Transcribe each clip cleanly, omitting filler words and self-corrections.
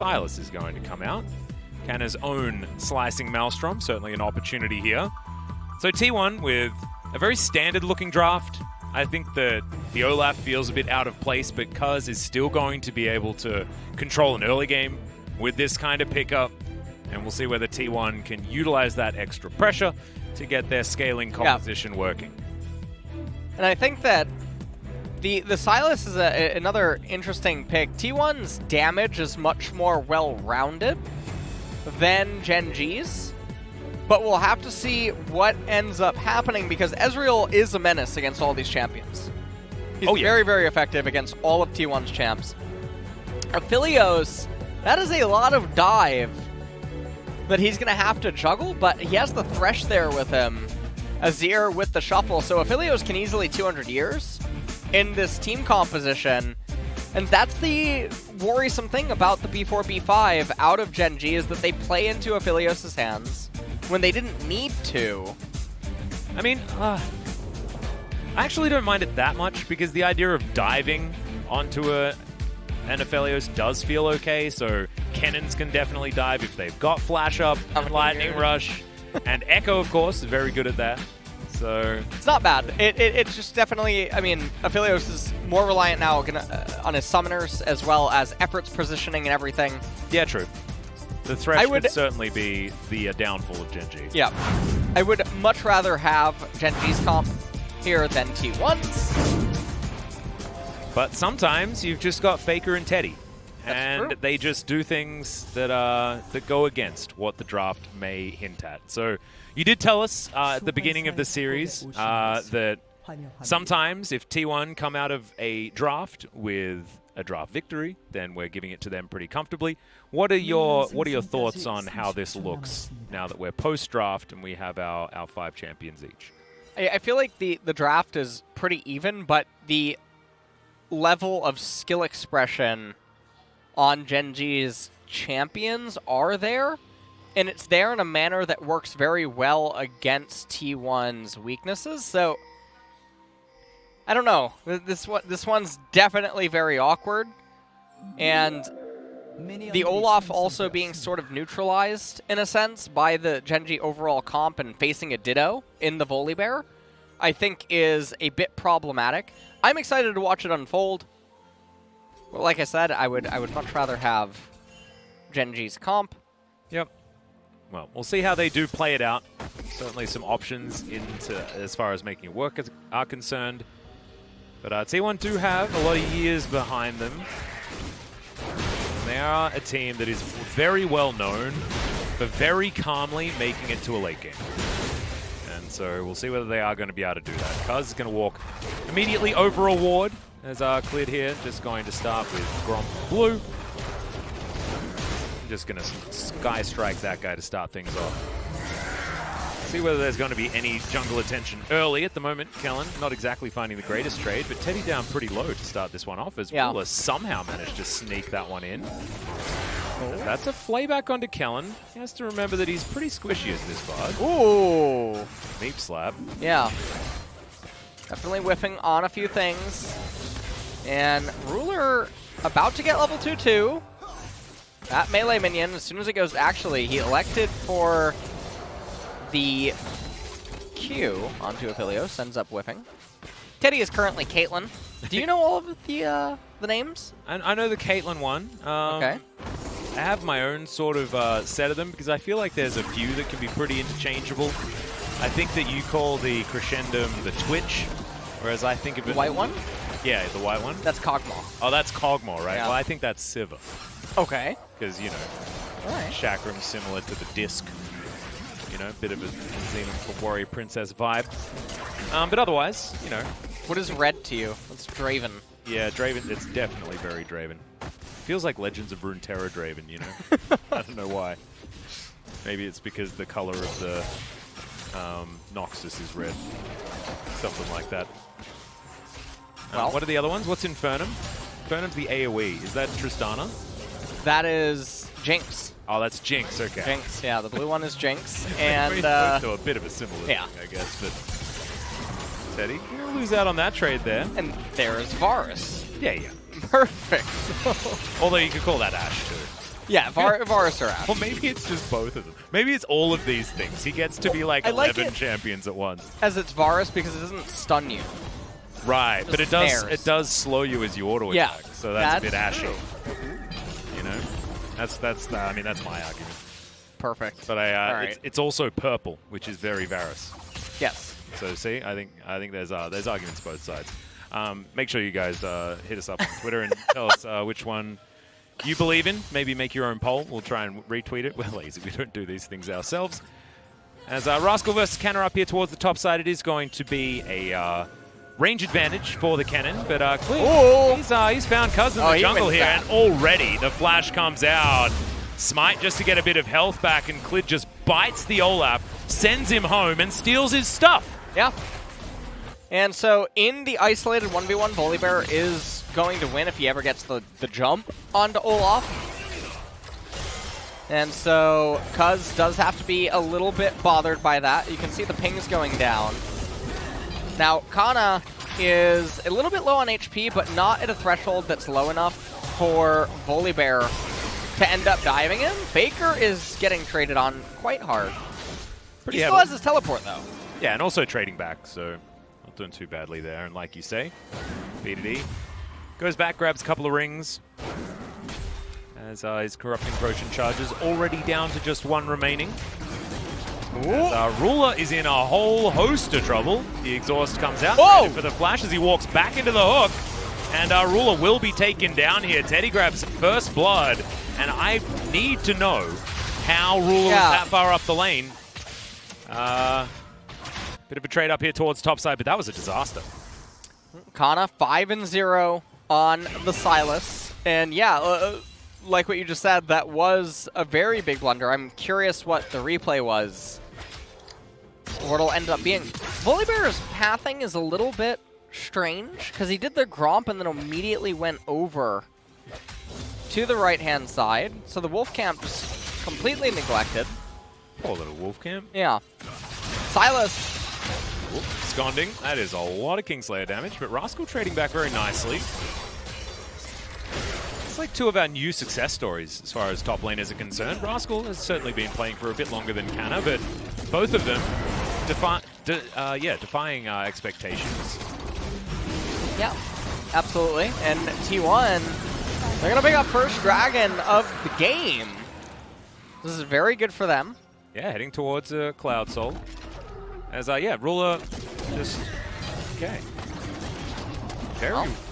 Sylas is going to come out. Canna's own Slicing Maelstrom, certainly an opportunity here. So T1 with a very standard-looking draft. I think that the Olaf feels a bit out of place, but Cuzz is still going to be able to control an early game with this kind of pickup. And we'll see whether T1 can utilize that extra pressure to get their scaling composition working. And I think that the Sylas is another interesting pick. T1's damage is much more well-rounded than Gen.G's. But we'll have to see what ends up happening because Ezreal is a menace against all these champions. He's very, very effective against all of T1's champs. Aphelios, that is a lot of dive that he's going to have to juggle, but he has the Thresh there with him. Azir with the shuffle, so Aphelios can easily 200 years in this team composition. And that's the worrisome thing about the B4, B5 out of Gen.G is that they play into Aphelios' hands when they didn't need to. I mean, I actually don't mind it that much because the idea of diving onto an Aphelios does feel okay. So Kennens can definitely dive if they've got Flash Up and Lightning Rush. And Ekko, of course, is very good at that. So it's not bad. It's just definitely, I mean, Aphelios is more reliant now on his summoners as well as efforts positioning and everything. Yeah, true. The Thresh would certainly be the downfall of Gen.G. Yeah. I would much rather have Gen.G's comp here than T1's. But sometimes you've just got Faker and Teddy. And they just do things that that go against what the draft may hint at. So you did tell us at the beginning of the series that sometimes if T1 come out of a draft with a draft victory, then we're giving it to them pretty comfortably. What are your thoughts on how this looks now that we're post-draft and we have our 5 champions each? I feel like the draft is pretty even, but the level of skill expression on Gen.G's champions are there, and it's there in a manner that works very well against T1's weaknesses. So I don't know. This one's definitely very awkward, and the Olaf also being sort of neutralized in a sense by the Gen.G overall comp and facing a Ditto in the Volibear, I think is a bit problematic. I'm excited to watch it unfold. Well, like I said, I would much rather have Gen.G's comp. Yep. Well, we'll see how they do play it out. Certainly some options into as far as making it work are concerned. But T1 do have a lot of years behind them. And they are a team that is very well known for very calmly making it to a late game. And so we'll see whether they are going to be able to do that. Cuzz is going to walk immediately over a ward. As our Clid here, just going to start with Gromp Blue. Just going to Sky Strike that guy to start things off. See whether there's going to be any jungle attention early. At the moment, Kellin not exactly finding the greatest trade, but Teddy down pretty low to start this one off as Ruler somehow managed to sneak that one in. That's a flayback onto Kellin. He has to remember that he's pretty squishy as this bard. Ooh! Meep slap. Yeah. Definitely whiffing on a few things. And Ruler about to get level 2-2. That melee minion, as soon as it goes, actually, he elected for the Q onto Aphelios, ends up whiffing. Teddy is currently Caitlyn. Do you know all of the names? I know the Caitlyn one. Okay. I have my own sort of set of them because I feel like there's a few that can be pretty interchangeable. I think that you call the Crescendum the Twitch, whereas I think of it... The white one? Yeah, the white one. That's Kog'Maw. Oh, that's Kog'Maw, right? Yeah. Well, I think that's Sivir. Okay. Because, you know, right. Chakram's similar to the disc. You know, bit of a Xenon Warrior Princess vibe. But otherwise, you know... What is red to you? What's Draven? Yeah, Draven, it's definitely very Draven. Feels like Legends of Runeterra Draven, you know? I don't know why. Maybe it's because the color of the Noxus is red. Something like that. Well, what are the other ones? What's Infernum? Infernum's the AoE. Is that Tristana? That is Jinx. Oh, that's Jinx, okay. Jinx, yeah. The blue one is Jinx. And so a bit of a similar thing, I guess. But Teddy, you're going to lose out on that trade there. And there is Varus. Yeah. Perfect. Although you could call that Ashe, too. Yeah, Varus are out. Or maybe it's just both of them. Maybe it's all of these things. He gets to be like 11 champions at once. As it's Varus because it doesn't stun you. Right, but it does slow you as you auto attack. So that's a bit ashy. You know, that's I mean that's my argument. Perfect. But it's also purple, which is very Varus. Yes. So see, I think there's arguments both sides. Make sure you guys hit us up on Twitter and tell us which one you believe in. Maybe make your own poll. We'll try and retweet it. We're lazy. We don't do these things ourselves. As Rascal versus Canna up here towards the top side, it is going to be a range advantage for the Kennen. But Clid, he's found Cuzz in the jungle here, and already the flash comes out. Smite just to get a bit of health back, and Clid just bites the Olaf, sends him home, and steals his stuff. Yeah. And so in the isolated 1v1, Volibear is going to win if he ever gets the jump onto Olaf. And so Cuzz does have to be a little bit bothered by that. You can see the pings going down. Now, Canna is a little bit low on HP, but not at a threshold that's low enough for Volibear to end up diving him. Faker is getting traded on quite hard. He still has his teleport, though. Yeah, and also trading back, so not doing too badly there. And like you say, B2D goes back, grabs a couple of rings. As his Corrupting Potion charges already down to just one remaining. As, Ruler is in a whole host of trouble. The exhaust comes out for the flash as he walks back into the hook. And Ruler will be taken down here. Teddy grabs first blood. And I need to know how Ruler was that far up the lane. Bit of a trade up here towards top side, but that was a disaster. Canna 5-0 on the Sylas. And yeah, like what you just said, that was a very big blunder. I'm curious what the replay was. What it'll end up being. Volibear's pathing is a little bit strange, because he did the Gromp and then immediately went over to the right-hand side. So the Wolf Camp just completely neglected. Poor little Wolf Camp. Yeah. Sylas. Sconding. That is a lot of Kingslayer damage, but Rascal trading back very nicely. It's like two of our new success stories as far as top laners are concerned. Rascal has certainly been playing for a bit longer than Canna, but both of them defying expectations. Yeah, absolutely. And T1, they're going to pick up first dragon of the game. This is very good for them. Yeah, heading towards Cloud Soul. As, Ruler just... Okay.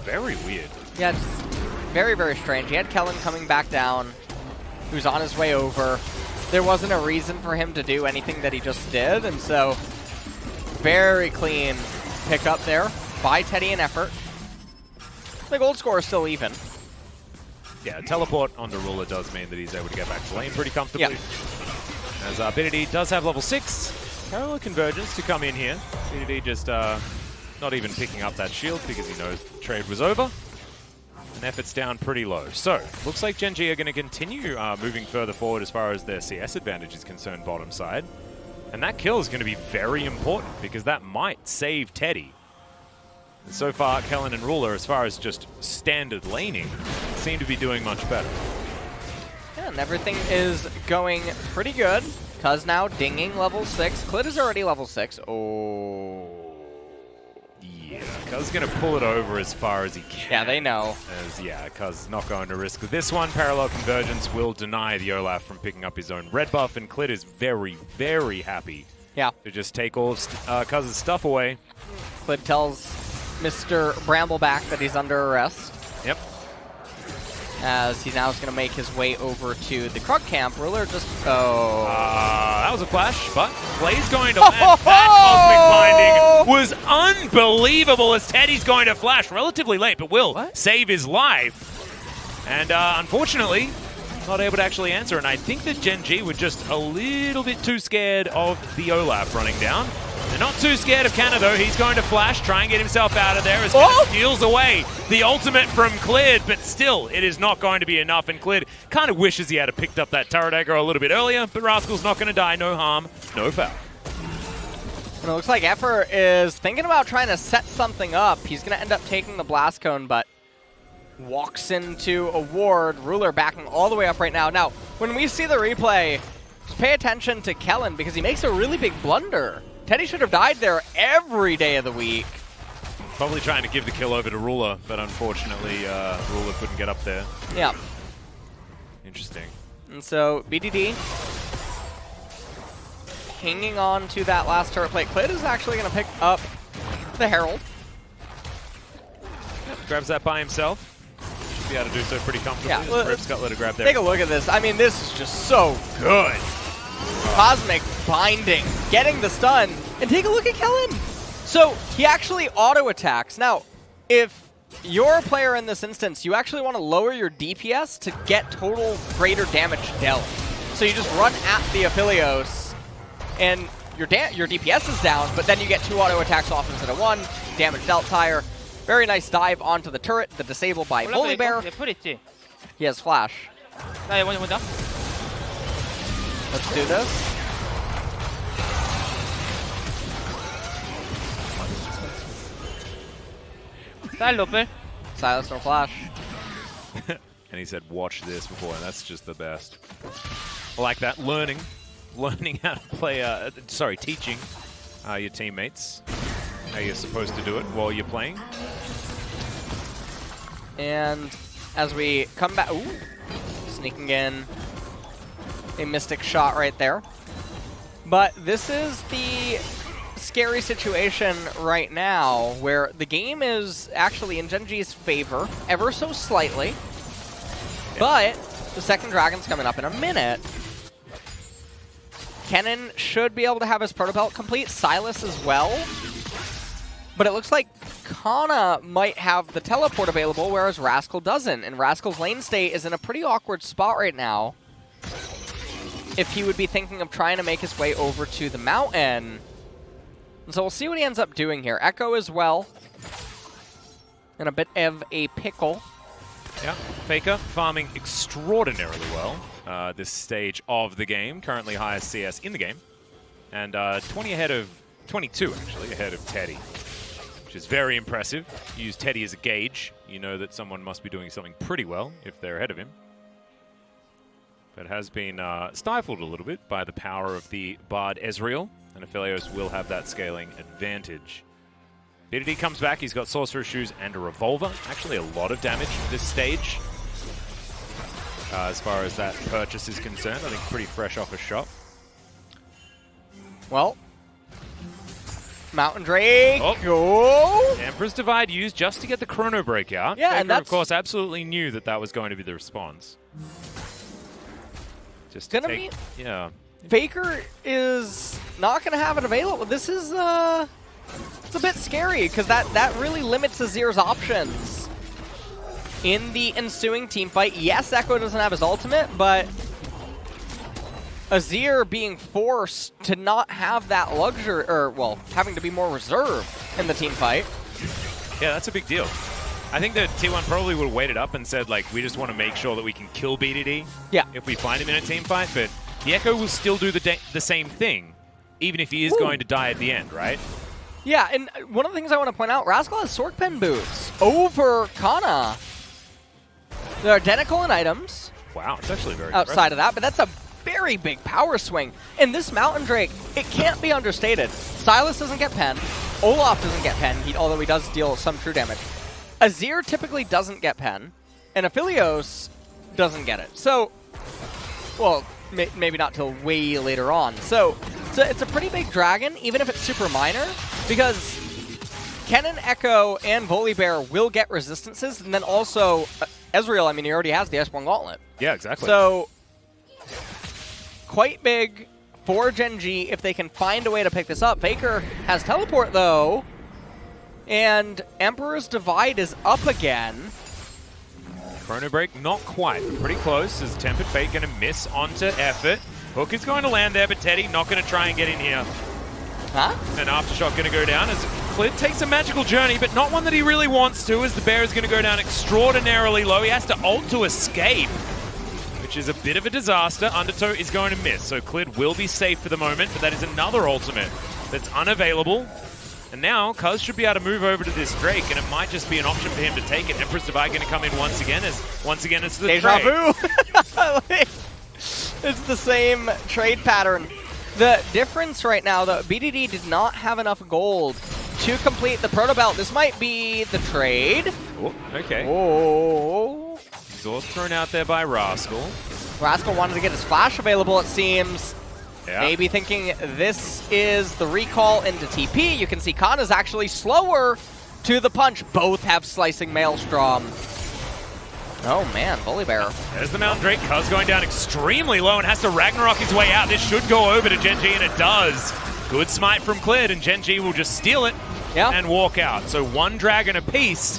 Very weird. Yeah, just very, very strange. He had Kellin coming back down, who's on his way over. There wasn't a reason for him to do anything that he just did, and so very clean pick up there by Teddy in effort. The gold score is still even. Yeah, teleport onto Ruler does mean that he's able to get back to lane pretty comfortably. Yeah. As B2D does have level 6. Parallel Convergence to come in here. B2D just not even picking up that shield because he knows the trade was over. And effort's down pretty low. So, looks like Gen.G are going to continue moving further forward as far as their CS advantage is concerned bottom side. And that kill is going to be very important because that might save Teddy. And so far, Kellin and Ruler, as far as just standard laning, seem to be doing much better. Yeah, and everything is going pretty good. Cuzz now dinging level 6. Clid is already level 6. Oh. Yeah, Cuzz is going to pull it over as far as he can. Yeah, they know. As, Cuzz is not going to risk with this one. Parallel Convergence will deny the Olaf from picking up his own red buff, and Clid is very, very happy to just take all of Cuzz's stuff away. Clid tells Mr. Brambleback that he's under arrest. Yep. As he now is going to make his way over to the Krug camp. Ruler just... that was a flash, but Clay's going to land. That Cosmic Binding was unbelievable as Teddy's going to flash relatively late, but will save his life. And unfortunately, not able to actually answer. And I think that Gen.G were just a little bit too scared of the Olaf running down. They're not too scared of Canna, though. He's going to flash, try and get himself out of there as Canna steals away the ultimate from Clid, but still, it is not going to be enough. And Clid kind of wishes he had picked up that turret aggro a little bit earlier, but Rascal's not going to die. No harm, no foul. And it looks like Effort is thinking about trying to set something up. He's going to end up taking the Blast Cone, but walks into a ward. Ruler backing all the way up right now. Now, when we see the replay, just pay attention to Kellin because he makes a really big blunder. Teddy should have died there every day of the week. Probably trying to give the kill over to Ruler, but unfortunately Ruler couldn't get up there. Yeah. Interesting. And so BDD hanging on to that last turret plate. Clid is actually going to pick up the Herald. Yep, grabs that by himself. Should be able to do so pretty comfortably. Yeah, well, Rip Scuttler to grab there. Take a look at this. I mean, this is just so good. Cosmic binding, getting the stun, and take a look at Kellin. So he actually auto attacks. Now, if you're a player in this instance, you actually want to lower your DPS to get total greater damage dealt. So you just run at the Aphelios, and your DPS is down, but then you get 2 auto attacks off instead of 1. Damage dealt higher. Very nice dive onto the turret, the disable by Volibear. He has flash. Let's do this. Sylas, no flash. And he said, watch this before, and that's just the best. I like that. Learning how to play, teaching your teammates how you're supposed to do it while you're playing. And as we come back, ooh, sneaking in a Mystic shot right there. But this is the scary situation right now where the game is actually in Gen.G's favor, ever so slightly. But the second dragon's coming up in a minute. Kennen should be able to have his proto belt complete. Sylas as well. But it looks like Canna might have the teleport available, whereas Rascal doesn't. And Rascal's lane state is in a pretty awkward spot right now. If he would be thinking of trying to make his way over to the mountain. And so we'll see what he ends up doing here. Ekko as well. In a bit of a pickle. Yeah, Faker farming extraordinarily well this stage of the game. Currently highest CS in the game. And 22 actually, ahead of Teddy. Which is very impressive. You use Teddy as a gauge. You know that someone must be doing something pretty well if they're ahead of him. But has been stifled a little bit by the power of the Bard Ezreal. And Aphelios will have that scaling advantage. BDD comes back. He's got Sorcerer's Shoes and a Revolver. Actually, a lot of damage this stage. As far as that purchase is concerned. I think pretty fresh off a shop. Well, Mountain Drake. Oh. Emperor's Divide used just to get the Chrono Break out. Yeah, Faker, and that's, of course, absolutely knew that that was going to be the response. Just to take, yeah. Faker is not going to have it available. This is it's a bit scary because that really limits Azir's options in the ensuing team fight. Yes, Ekko doesn't have his ultimate, but Azir being forced to not have that luxury, or, well, having to be more reserved in the team fight. Yeah, that's a big deal. I think that T1 probably would have waited up and said, like, we just want to make sure that we can kill BDD if we find him in a team fight, but the Ekko will still do the same thing, even if he is going to die at the end, right? Yeah, and one of the things I want to point out, Rascal has Sork Pen boots over Canna. They're identical in items. Wow, it's actually very outside of that, but that's a very big power swing. And this Mountain Drake, it can't be understated. Sylas doesn't get pen. Olaf doesn't get pen, although he does deal some true damage. Azir typically doesn't get pen, and Aphelios doesn't get it. So, well, maybe not till way later on. So it's a pretty big dragon, even if it's super minor, because Kennen, Ekko, and Volibear will get resistances, and then also Ezreal, I mean, he already has the S1 Gauntlet. Yeah, exactly. So, quite big for Gen.G if they can find a way to pick this up. Faker has teleport, though, and Emperor's Divide is up again. Chrono Break, not quite. Pretty close. Is Tempered Fate going to miss onto Effort? Hook is going to land there, but Teddy not going to try and get in here. Huh? And Aftershock going to go down as Clid takes a magical journey, but not one that he really wants to, as the bear is going to go down extraordinarily low. He has to ult to escape, which is a bit of a disaster. Undertow is going to miss, so Clid will be safe for the moment, but that is another ultimate that's unavailable. And now Cuzz should be able to move over to this Drake, and it might just be an option for him to take it. Empress Divide going to come in once again it's the Deja Drake. vu! It's the same trade pattern. The difference right now, though, BDD did not have enough gold to complete the Proto Belt. This might be the trade. Oh, okay. Oh. Exhaust thrown out there by Rascal. Rascal wanted to get his flash available, it seems. Yeah. Maybe thinking this is the recall into TP. You can see Canna's actually slower to the punch. Both have Slicing Maelstrom. Oh man, Volibear. There's the Mountain Drake. Cuzz going down extremely low and has to Ragnarok his way out. This should go over to Gen.G, and it does. Good smite from Clid, and Gen.G will just steal it and walk out. So one dragon apiece,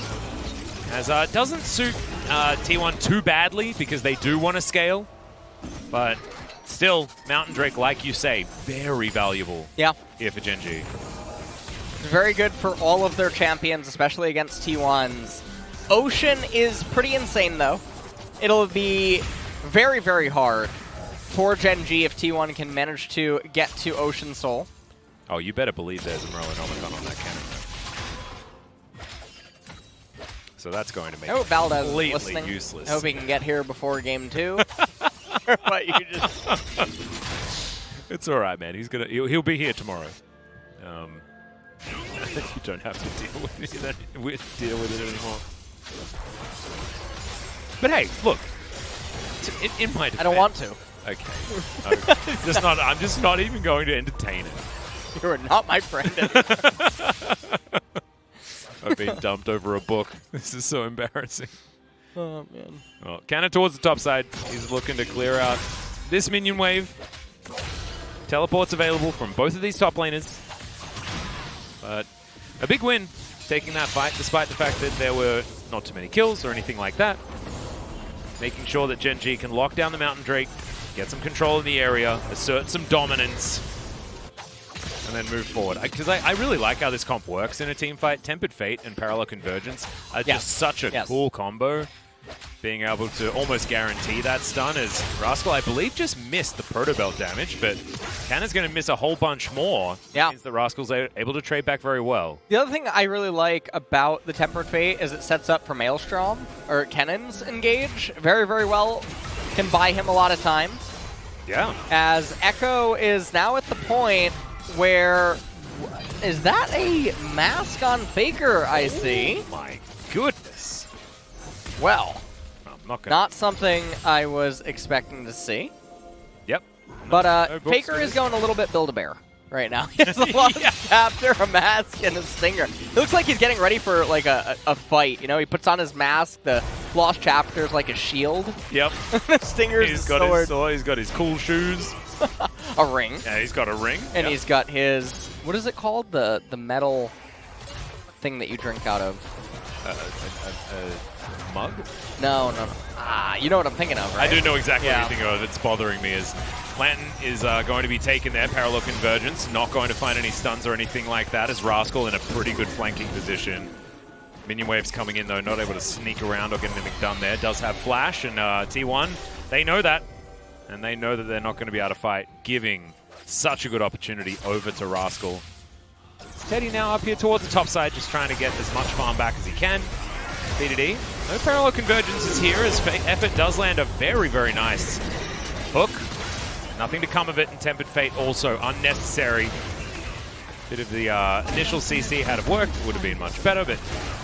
as doesn't suit T1 too badly because they do want to scale. But still, Mountain Drake, like you say, very valuable here for Gen.G. Very good for all of their champions, especially against T1s. Ocean is pretty insane, though. It'll be very, very hard for Gen.G if T1 can manage to get to Ocean Soul. Oh, you better believe there's a Merlin on that cannon. So that's going to make it completely useless. I hope he can get here before game 2. But you just... It's all right, man. He'll be here tomorrow. You don't have to deal with it anymore. But hey, look. In my defense, I don't want to. Okay. I'm just not even going to entertain it. You are not my friend. I've been dumped over a book. This is so embarrassing. Oh, man. Well, Canna towards the top side. He's looking to clear out this minion wave. Teleports available from both of these top laners. But a big win taking that fight, despite the fact that there were not too many kills or anything like that. Making sure that Gen.G can lock down the Mountain Drake, get some control in the area, assert some dominance, and then move forward. Because I really like how this comp works in a team fight. Tempered Fate and Parallel Convergence are just such a cool combo. Being able to almost guarantee that stun, as Rascal, I believe, just missed the Proto Belt damage, but Canna's going to miss a whole bunch more. Yeah. Means that Rascal's able to trade back very well. The other thing I really like about the Tempered Fate is it sets up for Maelstrom, or Kennen's engage, very, very well. Can buy him a lot of time. Yeah. As Ekko is now at the point where... Is that a mask on Faker, I see? Oh my goodness. Well... I'm not something I was expecting to see. Yep. But Faker is going a little bit Build-A-Bear right now. He has a lot of capture, a mask, and a stinger. It looks like he's getting ready for like a fight. You know, he puts on his mask, the Lost Chapter is like a shield. Yep. The stinger's He's the got sword. his sword, he's got his cool shoes. A ring. Yeah, he's got a ring. And he's got his, what is it called? The metal thing that you drink out of. A mug? No. You know what I'm thinking of, right? I do know exactly what you're thinking of. It's bothering me. Is Lantern is going to be taken there. Parallel Convergence. Not going to find any stuns or anything like that. As Rascal in a pretty good flanking position. Minion waves coming in, though. Not able to sneak around or get anything done there. Does have Flash. And T1, they know that. And they know that they're not going to be able to fight. Giving such a good opportunity over to Rascal. Teddy now up here towards the top side. Just trying to get as much farm back as he can. BDD. No Parallel Convergences here, as Effort does land a very, very nice hook. Nothing to come of it, and Tempered Fate also unnecessary. Bit of the initial CC had it worked, it would have been much better, but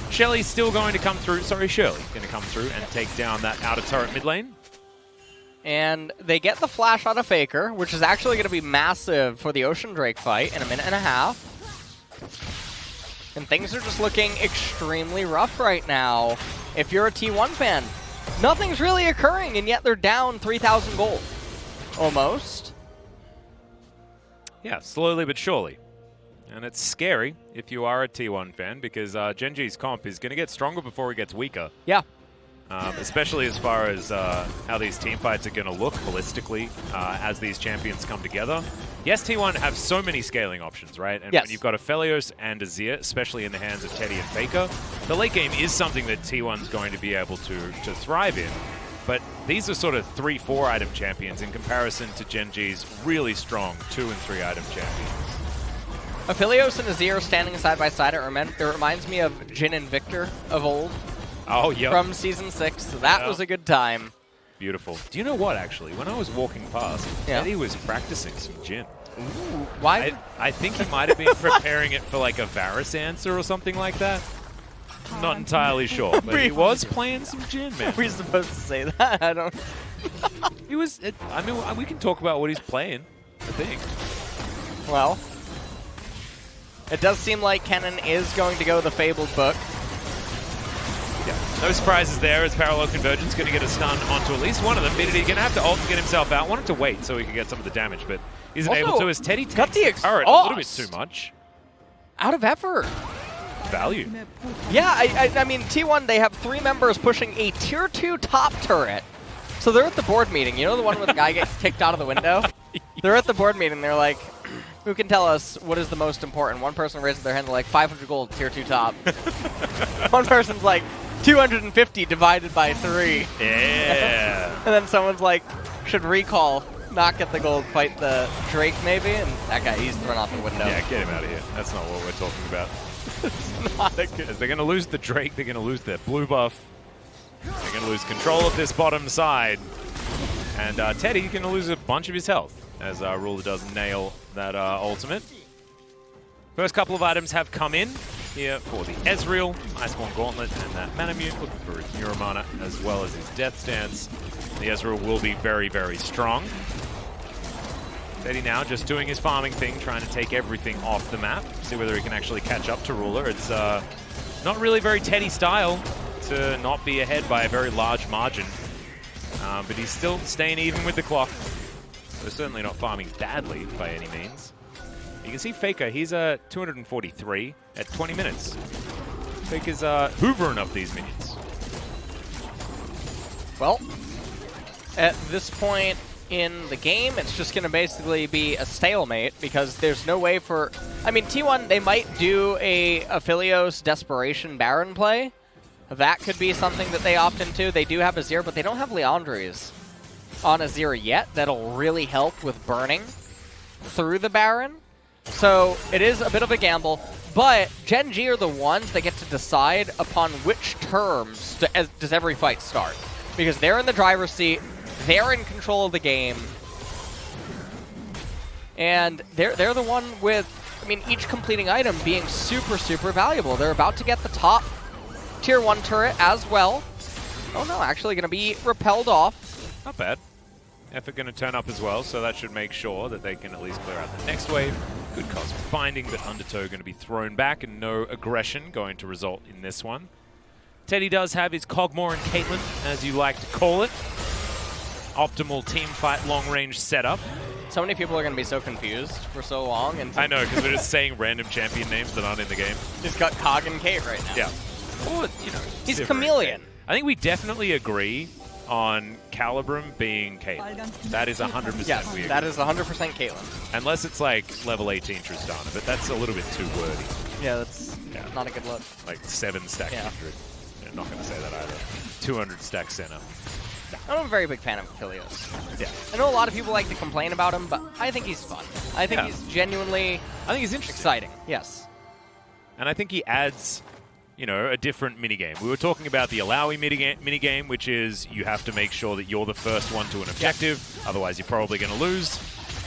Shelly's still going to come through. Sorry, Shirley going to come through and take down that outer turret mid lane. And they get the flash out of Faker, which is actually going to be massive for the Ocean Drake fight in a minute and a half. And things are just looking extremely rough right now. If you're a T1 fan, nothing's really occurring, and yet they're down 3,000 gold. Almost. Yeah, slowly but surely. And it's scary if you are a T1 fan, because Gen.G's comp is going to get stronger before it gets weaker. Yeah. Especially as far as how these team fights are going to look holistically as these champions come together. Yes, T1 have so many scaling options, right? And when you've got Aphelios and Azir, especially in the hands of Teddy and Faker, the late game is something that T1's going to be able to thrive in. But these are sort of 3-4 item champions in comparison to Gen.G's really strong 2 and 3 item champions. Aphelios and Azir standing side by side. It reminds me of Jin and Victor of old. Oh, yeah. From Season 6. So that was a good time. Beautiful. Do you know what, actually? When I was walking past, Eddie was practicing some Jin. Ooh, why? I think he might have been preparing it for like a Varus answer or something like that. I'm not entirely sure, but he was playing some Jin, man. Are we supposed to say that? I don't... He was... I mean, we can talk about what he's playing, I think. Well, it does seem like Kennen is going to go the Fabled book. Yeah, no surprises there as Parallel Convergence going to get a stun onto at least one of them. He's going to have to ult and get himself out. Wanted to wait so he could get some of the damage, but isn't also, able to. As Teddy got the takes the turret a little bit too much. Out of effort. Value. Yeah, I mean, T1, they have 3 members pushing a Tier 2 top turret. So they're at the board meeting. You know the one where the guy gets kicked out of the window? They're at the board meeting. They're like, who can tell us what is the most important? One person raises their hand, they're like, 500 gold, Tier 2 top. One person's like, 250 divided by 3. Yeah. And then someone's like, should recall, not get the gold, fight the Drake maybe? And that guy, he's thrown out the window. Yeah, get him out of here. That's not what we're talking about. Not a good. As they're going to lose the Drake, they're going to lose their blue buff. They're going to lose control of this bottom side. And Teddy's going to lose a bunch of his health as Ruler does nail that ultimate. First couple of items have come in here for the Ezreal, Iceborne Gauntlet, and that Manamute, looking for his Neuramana as well as his Death Stance. The Ezreal will be very, very strong. Teddy now just doing his farming thing, trying to take everything off the map, see whether he can actually catch up to Ruler. It's not really very Teddy style to not be ahead by a very large margin, but he's still staying even with the clock. So certainly not farming badly by any means. You can see Faker, he's 243 at 20 minutes. Faker's hoovering up these minions. Well, at this point in the game, it's just going to basically be a stalemate because there's no way for... I mean, T1, they might do a Aphelios Desperation Baron play. That could be something that they opt into. They do have Azir, but they don't have Leandries on Azir yet. That'll really help with burning through the Baron. So it is a bit of a gamble, but Gen.G are the ones that get to decide upon which terms does every fight start. Because they're in the driver's seat, they're in control of the game, and they're the one with, I mean, each completing item being super, super valuable. They're about to get the top Tier 1 turret as well. Oh no, actually going to be repelled off. Not bad. Effort going to turn up as well, so that should make sure that they can at least clear out the next wave. Good cosmic binding, but Undertow going to be thrown back and no aggression going to result in this one. Teddy does have his Cogmore and Caitlyn, as you like to call it. Optimal team fight long-range setup. So many people are going to be so confused for so long. And I know, because we're just saying random champion names that aren't in the game. He's got Cog and Kate right now. Yeah. Or, you know, he's Chameleon. I think we definitely agree on Calibrum being Caitlyn. That is 100% yes, we agree. That is 100% Caitlyn. Unless it's like level 18 Tristana, but that's a little bit too wordy. Yeah, that's not a good look. Like 7 stack 100. I'm not going to say that either. 200 stack Senna. I'm a very big fan of Aphelios. Yeah. I know a lot of people like to complain about him, but I think he's fun. I think he's genuinely he's exciting. Yes. And I think he adds, you know, a different minigame. We were talking about the Alawi minigame, which is you have to make sure that you're the first one to an objective, otherwise you're probably going to lose.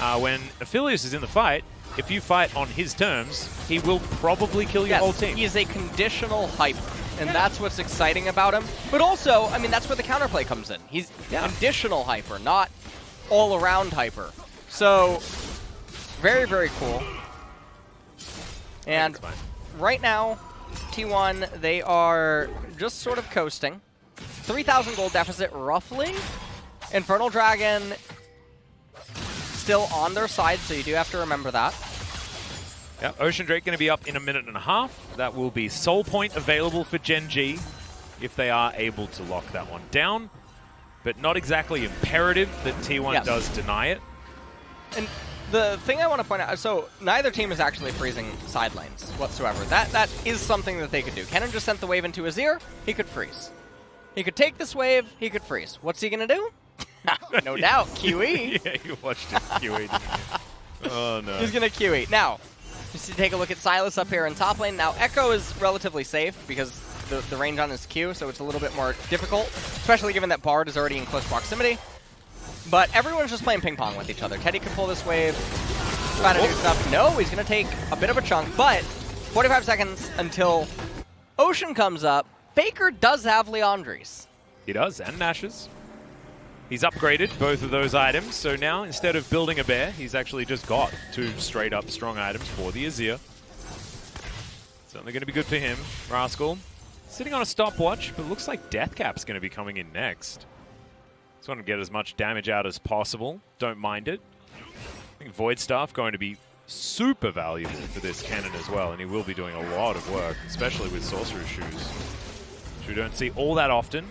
When Aphelios is in the fight, if you fight on his terms, he will probably kill your whole team. He's a conditional hyper, and that's what's exciting about him. But also, I mean, that's where the counterplay comes in. He's conditional hyper, not all-around hyper. So, very, very cool. And right now, T1, they are just sort of coasting. 3,000 gold deficit, roughly. Infernal Dragon still on their side, so you do have to remember that. Yeah, Ocean Drake going to be up in a minute and a half. That will be Soul Point available for Gen.G if they are able to lock that one down. But not exactly imperative that T1 does deny it. And the thing I want to point out, so neither team is actually freezing side lanes whatsoever. That is something that they could do. Kennen just sent the wave into Azir, he could freeze. He could take this wave, he could freeze. What's he going to do? No doubt, QE. Yeah, you watched him QE. Oh, no. He's going to QE. Now, Just to take a look at Sylas up here in top lane. Now, Ekko is relatively safe because the range on his Q, so it's a little bit more difficult, especially given that Bard is already in close proximity. But everyone's just playing ping pong with each other. Teddy can pull this wave, try to do stuff. No, he's going to take a bit of a chunk, but 45 seconds until Ocean comes up. Faker does have Leandries. He does, and Nash's. He's upgraded both of those items, so now instead of building a bear, he's actually just got 2 straight up strong items for the Azir. Certainly going to be good for him. Rascal sitting on a stopwatch, but looks like Deathcap's going to be coming in next. Just want to get as much damage out as possible. Don't mind it. I think Void Staff going to be super valuable for this Cannon as well, and he will be doing a lot of work, especially with Sorcerer's Shoes, which we don't see all that often.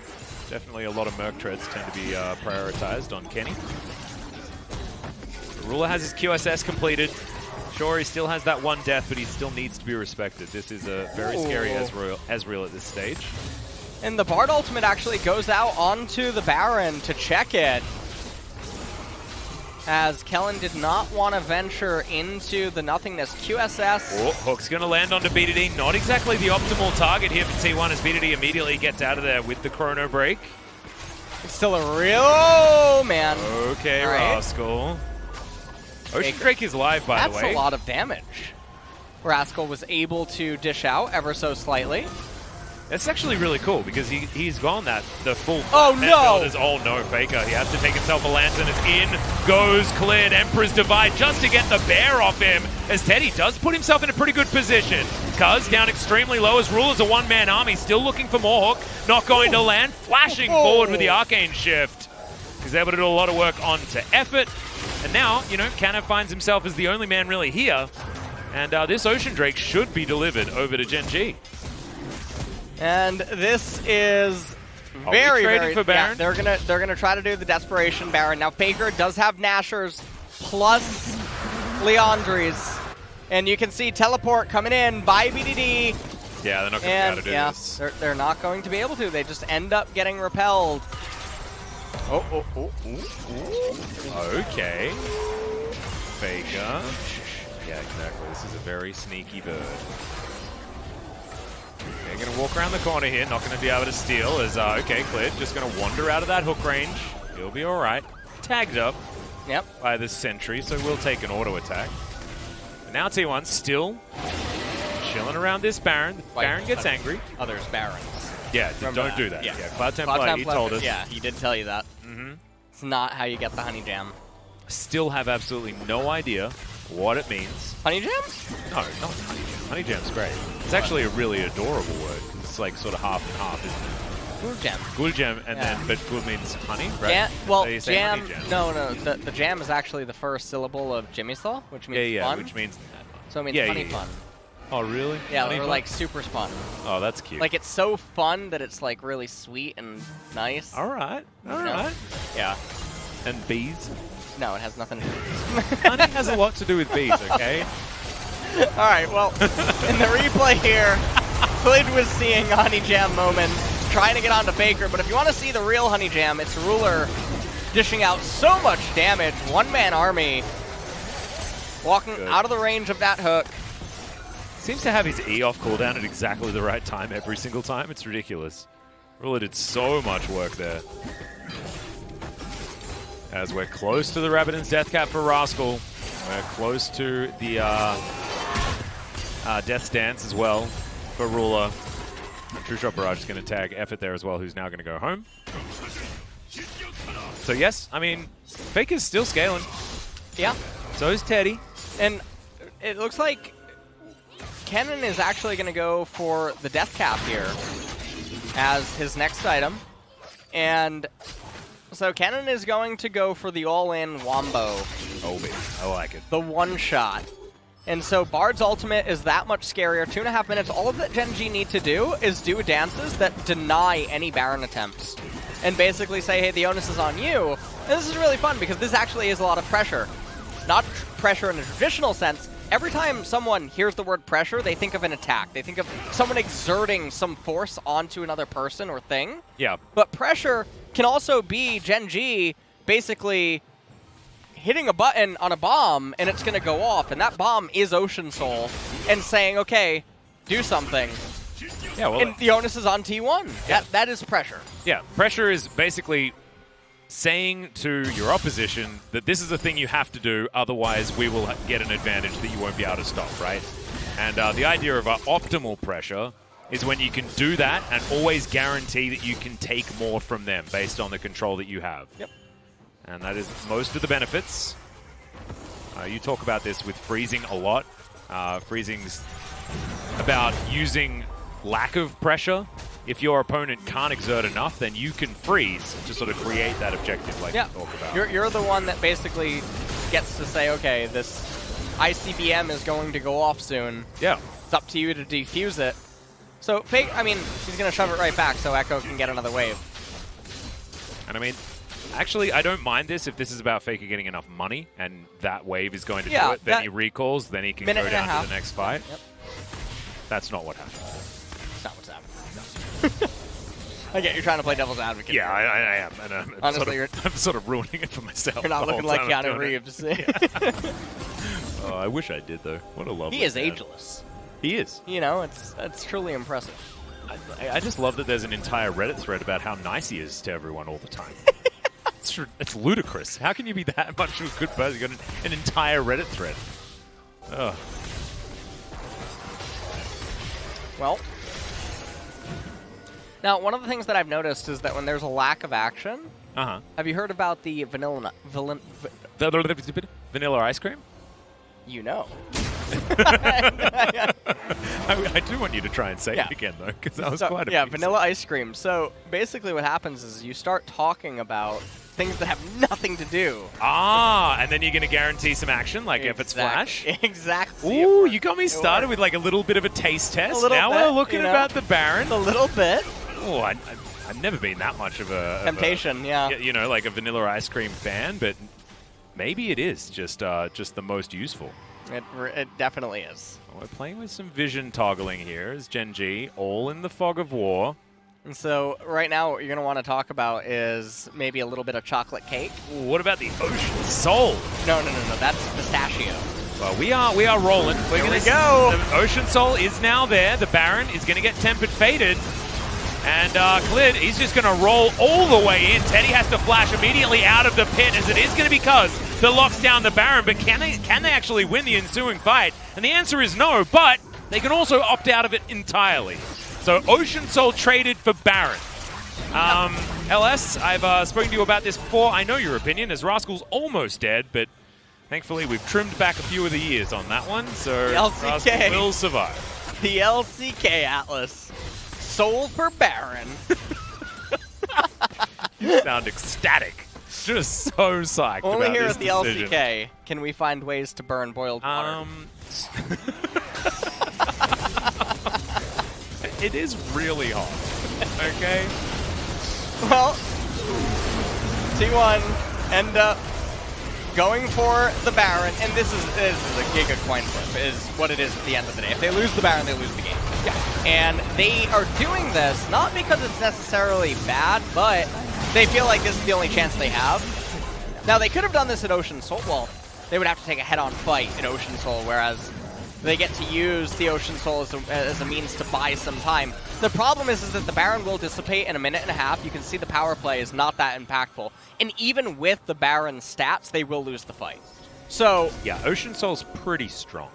Definitely a lot of Merc Treads tend to be prioritized on Kenny. The Ruler has his QSS completed. Sure, he still has that 1 death, but he still needs to be respected. This is a very scary Ezreal at this stage. And the Bard ultimate actually goes out onto the Baron to check it, as Kellin did not want to venture into the nothingness. QSS. Oh, Hook's going to land onto BDD. Not exactly the optimal target here for T1 as BDD immediately gets out of there with the Chrono Break. It's still a real... Oh, man. Okay, right. Rascal. Ocean Drake is live, by the way. That's a lot of damage. Rascal was able to dish out ever so slightly. That's actually really cool because he's gone the full builders. Oh no, Faker. He has to take himself a lantern as in goes Clid, Emperor's Divide, just to get the bear off him, as Teddy does put himself in a pretty good position. Cuzz down extremely low as Ruler's a one-man army, still looking for more Hook, not going to land, flashing forward with the Arcane Shift. He's able to do a lot of work onto effort, and now, you know, Canna finds himself as the only man really here, and this Ocean Drake should be delivered over to Gen.G. And this is very for Baron? Yeah, they're gonna try to do the desperation Baron. Now Faker does have Nashers plus Leandries, and you can see teleport coming in by BDD. Yeah, they're not going to be able to do this. They're not going to be able to. They just end up getting repelled. Okay. Faker. Yeah, exactly. This is a very sneaky bird. They're going to walk around the corner here, not going to be able to steal as, okay, Clid just going to wander out of that hook range. He'll be all right. Tagged up by the sentry, so we'll take an auto attack. And now T1 still chilling around this Baron. Baron gets angry. Others Barons. Yeah, don't do that. Yeah, Cloud Templar, he told us. Yeah, he did tell you that. It's not how you get the Honey Jam. Still have absolutely no idea what it means. Honey Jams? No, not Honey Jam. Honey Jam's great. It's actually a really adorable word, because it's like sort of half and half, isn't it? Gul Jam. Gul Jam, and then, but Gul means honey, right? Well, so jam, honey jam. no, the jam is actually the first syllable of Jimmy's Law, which means fun. Which means... So it means honey fun. Oh, really? Yeah, honey or fun? like super fun. Oh, that's cute. Like, it's so fun that it's like really sweet and nice. All right. Yeah. And bees? No, it has nothing to do with it. Honey has a lot to do with bees, okay? Alright, well, in the replay here, Clid was seeing a Honey Jam moment, trying to get onto Faker, but if you want to see the real Honey Jam, it's Ruler dishing out so much damage, one-man army, walking out of the range of that hook. Seems to have his E off cooldown at exactly the right time every single time. It's ridiculous. Ruler did so much work there. As we're close to the Rabbidan's Death Cap for Rascal. We're close to the Death Dance as well for Ruler. And True Shot Barrage is going to tag Effort there as well, who's now going to go home. So yes, I mean, Faker's still scaling. Yeah. So is Teddy. And it looks like Kennen is actually going to go for the Death Cap here as his next item. And so Kennen is going to go for the all-in Wombo. Oh, baby. I like it. The one-shot. And so Bard's ultimate is that much scarier. 2.5 minutes. All of that Gen.G need to do is do dances that deny any Baron attempts. And basically say, hey, the onus is on you. And this is really fun because this actually is a lot of pressure. Not pressure in a traditional sense. Every time someone hears the word pressure, they think of an attack. They think of someone exerting some force onto another person or thing. Yeah. But pressure can also be Gen.G basically hitting a button on a bomb and it's going to go off, and that bomb is Ocean Soul, and saying, okay, do something. Yeah, well, and the onus is on T1. Yeah. That is pressure. Yeah, pressure is basically saying to your opposition that this is a thing you have to do, otherwise we will get an advantage that you won't be able to stop, right? And the idea of optimal pressure is when you can do that and always guarantee that you can take more from them based on the control that you have. Yep. And that is most of the benefits. You talk about this with freezing a lot. Freezing's about using lack of pressure. If your opponent can't exert enough, then you can freeze to sort of create that objective like you talk about. You're the one that basically gets to say, okay, this ICBM is going to go off soon. Yeah. It's up to you to defuse it. So, Fake, I mean, he's going to shove it right back so Ekko can get another wave. And I mean, actually, I don't mind this if this is about Faker getting enough money and that wave is going to do it. Then he recalls, then he can go down to the next fight. Yep. That's not what happened. That's not what's happening. No. Okay, you're trying to play devil's advocate. Yeah, I am. And honestly, I'm sort of ruining it for myself. You're not looking like Keanu Reeves. Oh, I wish I did, though. What a lovely He is man. ageless. He is. You know, it's truly impressive. I just love that there's an entire Reddit thread about how nice he is to everyone all the time. It's ludicrous. How can you be that much of a good person? You got an entire Reddit thread. Ugh. Well, now one of the things that I've noticed is that when there's a lack of action, have you heard about the vanilla ice cream? You know. I do want you to try and say it again, though, because that was quite a Yeah, vanilla ice cream. So basically what happens is you start talking about things that have nothing to do. And then you're going to guarantee some action, like if it's Flash? Exactly. Ooh, you got me started with like a little bit of a taste test. Now we're looking about the Baron. A little bit. Oh, I've never been that much of a... Temptation, You know, like a vanilla ice cream fan, but maybe it is just the most useful. It definitely is. We're playing with some vision toggling here as Gen.G, all in the fog of war. And so right now what you're going to want to talk about is maybe a little bit of chocolate cake. Ooh, what about the Ocean Soul? No, that's pistachio. Well, we are rolling. Here we go. The Ocean Soul is now there. The Baron is going to get tempered faded. And Clid, he's just going to roll all the way in. Teddy has to flash immediately out of the pit, as it is going to be Cuzz that locks down the Baron. But can they actually win the ensuing fight? And the answer is no, but they can also opt out of it entirely. So Ocean Soul traded for Baron. LS, I've spoken to you about this before. I know your opinion, as Rascal's almost dead, but thankfully we've trimmed back a few of the years on that one, so Rascal will survive. The LCK Atlas. Soul for Baron. You sound ecstatic. Just so psyched Only about here this at the decision. LCK can we find ways to burn boiled water. It is really hot. Okay? Well, T1 end up going for the Baron, and this is a giga coin flip, is what it is at the end of the day. If they lose the Baron, they lose the game. Yeah. And they are doing this not because it's necessarily bad, but they feel like this is the only chance they have. Now, they could have done this at Ocean Soul. Well, they would have to take a head-on fight at Ocean Soul, whereas they get to use the Ocean Soul as a means to buy some time. The problem is that the Baron will dissipate in a minute and a half. You can see the power play is not that impactful. And even with the Baron's stats, they will lose the fight. So yeah, Ocean Soul's pretty strong.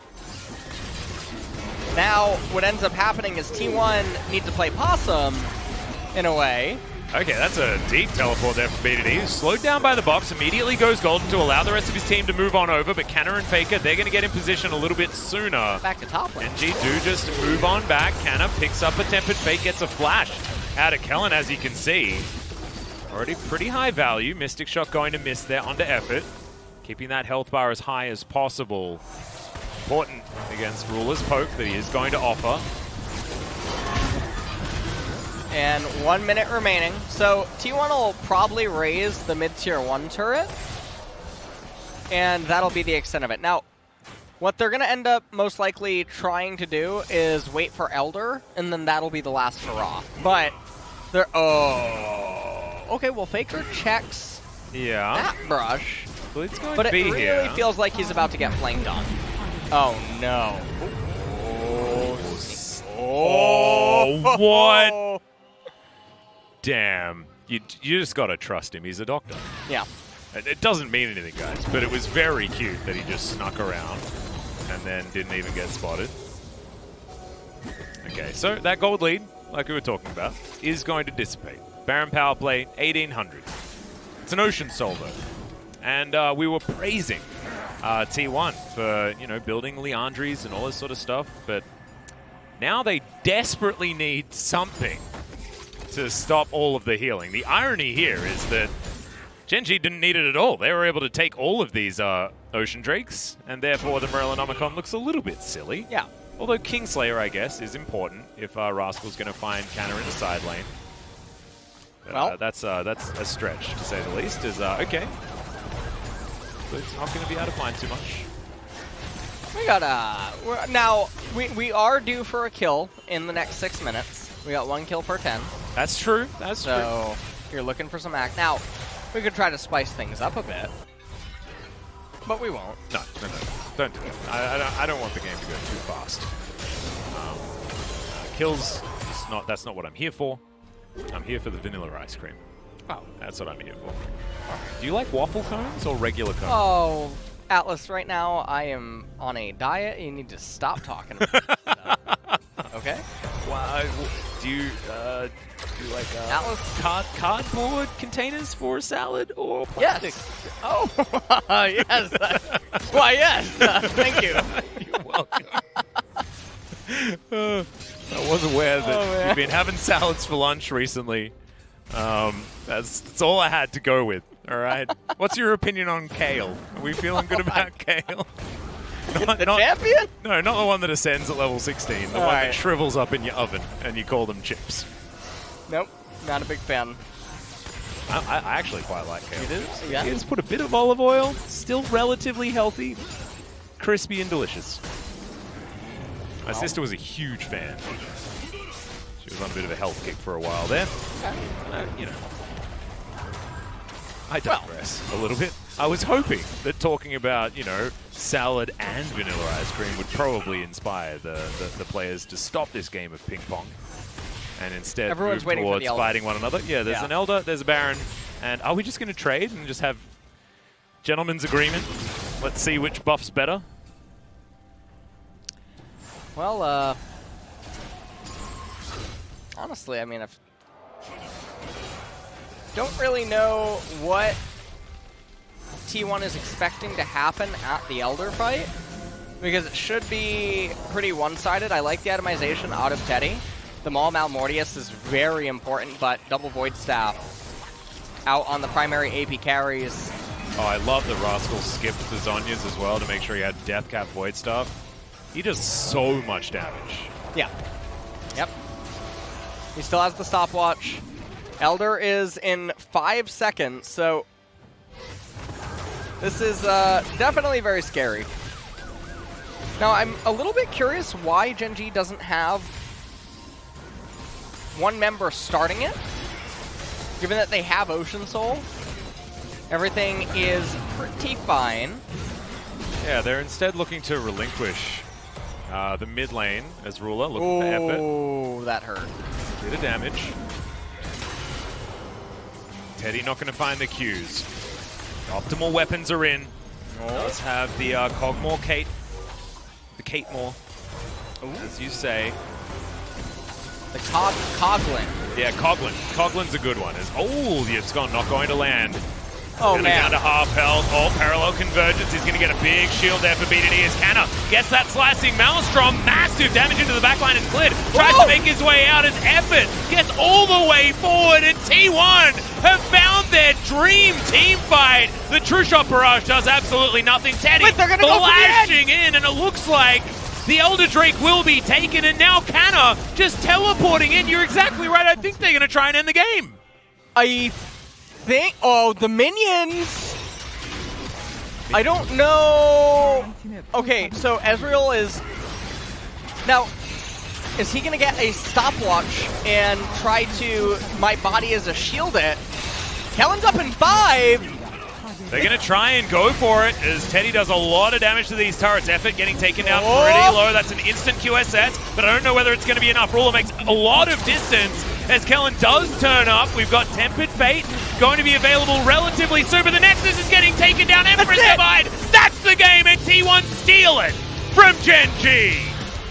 Now, what ends up happening is T1 need to play Possum, in a way. Okay, that's a deep teleport there from B2D. Slowed down by the box, immediately goes golden to allow the rest of his team to move on over, but Canna and Faker, they're going to get in position a little bit sooner. Back to top lane. Gen.G do just move on back. Canna picks up a tempered fake, gets a flash out of Kellin, as you can see. Already pretty high value. Mystic Shot going to miss there under effort. Keeping that health bar as high as possible. Important against Ruler's Poke that he is going to offer. And 1 minute remaining. So T1 will probably raise the mid-tier 1 turret. And that'll be the extent of it. Now, what they're going to end up most likely trying to do is wait for Elder, and then that'll be the last hurrah. But they're... Oh. Okay, well, Faker checks that brush. Clid's going But it B really here. feels like he's about to get flamed on. Oh no. Oh, what? Damn. You just gotta trust him. He's a doctor. Yeah. It doesn't mean anything, guys, but it was very cute that he just snuck around and then didn't even get spotted. Okay, so that gold lead, like we were talking about, is going to dissipate. Baron power play, 1800. It's an Ocean Soul, though. And we were praising T1 for, you know, building Leandries and all this sort of stuff, but now they desperately need something to stop all of the healing. The irony here is that Gen.G didn't need it at all. They were able to take all of these Ocean Drakes, and therefore the Morellonomicon looks a little bit silly. Yeah. Although Kingslayer, I guess, is important if Rascal's going to find Canna in the side lane. Well, that's a stretch, to say the least. Okay. But it's not going to be able to find too much. We got now we are due for a kill in the next 6 minutes. We got 1 kill per 10. That's true. That's true. So you're looking for some act. Now, we could try to spice things up a bit, but we won't. No. Don't do it. I don't want the game to go too fast. Kills, that's not what I'm here for. I'm here for the vanilla ice cream. Oh. That's what I'm here for. Do you like waffle cones or regular cones? Oh, Atlas, right now I am on a diet. You need to stop talking about that. Okay? Well, do you like Atlas? cardboard containers for a salad or plastic? Yes. Oh, yes. Why, yes. Thank you. You're welcome. I was aware that you've been having salads for lunch recently. That's all I had to go with. All right. What's your opinion on kale? Are we feeling good about kale? Not champion? No, not the one that ascends at level 16. The one that shrivels up in your oven and you call them chips. Nope, not a big fan. I actually quite like kale. You do? Yeah. You just put a bit of olive oil, still relatively healthy, crispy and delicious. My sister was a huge fan. She was on a bit of a health kick for a while there. You know, I digress a little bit. I was hoping that talking about, you know, salad and vanilla ice cream would probably inspire the players to stop this game of ping pong and instead move towards fighting one another. Yeah, there's an Elder, there's a Baron, and are we just going to trade and just have gentleman's agreement? Let's see which buff's better. Well, honestly, I mean, don't really know what T1 is expecting to happen at the Elder fight, because it should be pretty one-sided. I like the itemization out of Teddy. The Maul Malmortius is very important, but double Void Staff out on the primary AP carries. Oh, I love that Rascal skipped the Zhonya's as well to make sure he had Death Cap Void Staff. He does so much damage. Yeah. Yep. He still has the stopwatch. Elder is in 5 seconds, so this is definitely very scary. Now, I'm a little bit curious why Gen.G doesn't have one member starting it, given that they have Ocean Soul. Everything is pretty fine. Yeah, they're instead looking to relinquish the mid lane as ruler, looking for effort. Oh, that hurt. A bit of damage. Teddy not going to find the Qs. Optimal weapons are in. Does have the Cogmore Kate. The Kate More, as you say. The Coglin. Yeah, Coglin. Coglin's a good one. It's not going to land. Oh, man. Down to half health. Oh, parallel convergence. He's going to get a big shield there for BDD as Canna gets that slicing Maelstrom. Massive damage into the backline, and Clid tries to make his way out as effort gets all the way forward, and T1 have found their dream team fight. The True Shot Barrage does absolutely nothing. Teddy flashing in, and it looks like the Elder Drake will be taken, and now Canna just teleporting in. You're exactly right. I think they're going to try and end the game. The minions! I don't know. Okay, so Ezreal is... Now, is he going to get a stopwatch and try to... My body is a shield it? Kellen's up in 5! They're going to try and go for it as Teddy does a lot of damage to these turrets. Effort getting taken down pretty low. That's an instant QSS, but I don't know whether it's going to be enough. Ruler makes a lot of distance as Kellin does turn up. We've got Tempered Fate going to be available relatively soon, but the Nexus is getting taken down. Emperor's Divide. That's the game, and T1 steal it from Gen.G.